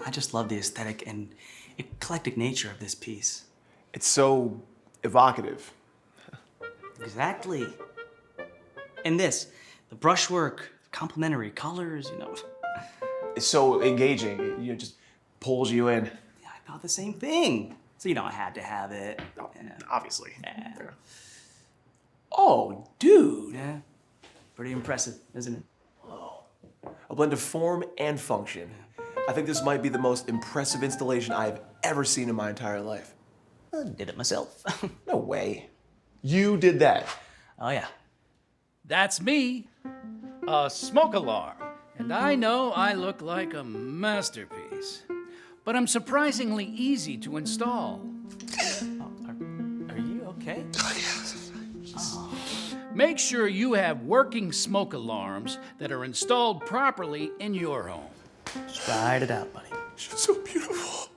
I just love the aesthetic and eclectic nature of this piece. It's so evocative. Exactly. And this, the brushwork, complementary colors, you know. It's so engaging. It just pulls you in. Yeah, I thought the same thing. So, you know, I had to have it. Oh, Yeah. obviously. Yeah. Yeah. Oh, dude. Yeah. Pretty impressive, isn't it? A blend of form and function. I think this might be the most impressive installation I've ever seen in my entire life. I did it myself. No way. You did that. Oh, yeah. That's me, a smoke alarm. And I know I look like a masterpiece, but I'm surprisingly easy to install. Are you okay? Make sure you have working smoke alarms that are installed properly in your home. Tried it out, buddy. She's so beautiful.